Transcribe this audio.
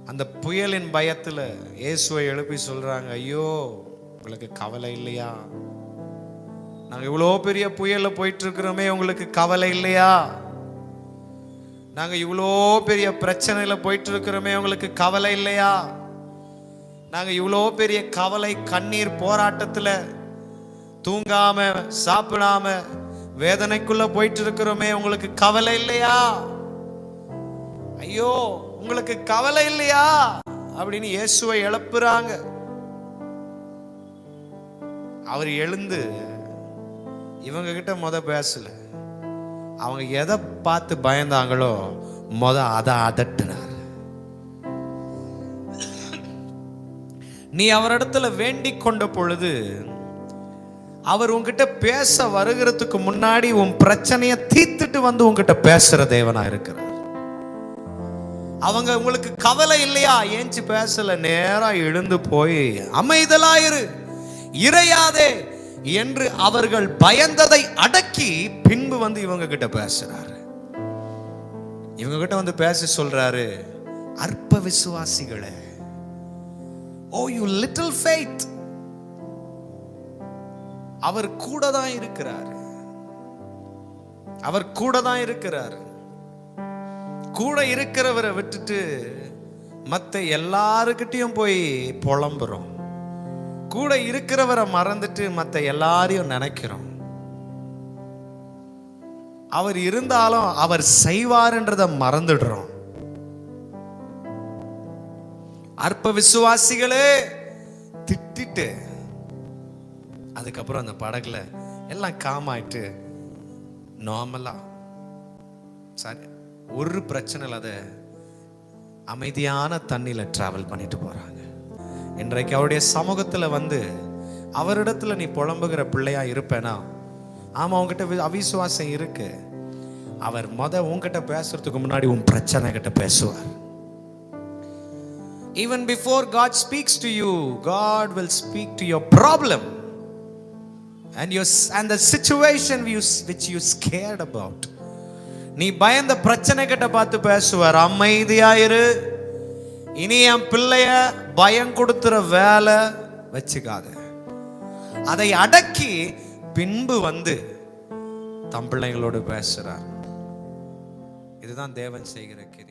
அந்த புயலின் பயத்துல இயேசுவை எழுப்பி சொல்றாங்க, ஐயோ உங்களுக்கு கவலை இல்லையா? நாங்க இவ்வளோ பெரிய புயல்ல போயிட்டு இருக்கிறோமே, உங்களுக்கு கவலை இல்லையா? நாங்க இவ்வளோ பெரிய பிரச்சனையில போயிட்டு இருக்கிறோமே, உங்களுக்கு கவலை இல்லையா? நாங்க இவ்வளோ பெரிய கவலை கண்ணீர் போராட்டத்துல தூங்காம சாப்பிடாம வேதனைக்குள்ள போயிட்டு இருக்கிறோமே, உங்களுக்கு கவலை இல்லையா? ஐயோ உங்களுக்கு கவலை இல்லையா அப்படின்னு இயேசுவை எழுப்புறாங்க. அவர் எழுந்து இவங்க கிட்ட பேசல. அவங்க எதை பார்த்து பயந்தாங்களோ அதை அதட்டினார். நீ அவரிடத்துல வேண்டிக் கொண்ட பொழுது அவர் உன்கிட்ட பேச வருகிறதுக்கு முன்னாடி உன் பிரச்சனையை தீர்த்துட்டு வந்து உன்கிட்ட பேசுற தேவனா இருக்கிறார். அவங்க உங்களுக்கு கவலை இல்லையா ஏஞ்சி பேசல, நேரா எழுந்து போய் அமைதலாயிரு, இறையாதே என்று அவர்கள் பயந்ததை அடக்கி பின்பு வந்து இவங்க கிட்ட பேசுறாரு. இவங்க கிட்ட வந்து பேச சொல்றாரு, அற்ப விசுவாசிகளே, ஓ யூ லிட்டில் ஃபெய்த். அவர் கூட தான் இருக்கிறார். அவர் கூட தான் இருக்கிறார். கூட இருக்கிறவரை விட்டுட்டு மத்த எல்லாருக்கிட்டையும் போய் புலம்புறோம். கூட இருக்கிறவரை மறந்துட்டு மத்த எல்லாரையும் நினைக்கிறோம். அவர் இருந்தாலும் அவர் செய்வார்ன்றத மறந்துடுறோம். அற்ப விசுவாசிகளே திட்டிட்டு அதுக்கப்புறம் அந்த படகுல எல்லாம் காமாயிட்டு நார்மலா சரி ஒரு பிரச்சனை இல்லாத அமைதியான தண்ணியில டிராவல் பண்ணிட்டு போறாங்க. இன்றைக்கு அவருடைய சமூகத்துல வந்து அவரிடத்துல நீ புலம்புகிற பிள்ளையா இருப்பேனா? ஆமா, உங்ககிட்ட அவிசுவாசம் இருக்கு. அவர் உங்ககிட்ட பேசுறதுக்கு முன்னாடி உன் பிரச்சனை கிட்ட பேசுவார். Even before God speaks to you, God will speak to your problem and the situation which you scared about. நீ பயந்த பிரச்சனை கிட்ட பார்த்து பேசுவார், அமைதியாயிரு, இனி என் பிள்ளைய பயம் கொடுத்துற வேலை வச்சுக்காத, அதை அடக்கி பின்பு வந்து தம் பிள்ளைங்களோடு பேசுறார். இதுதான் தேவன் செய்கிற கிரியை.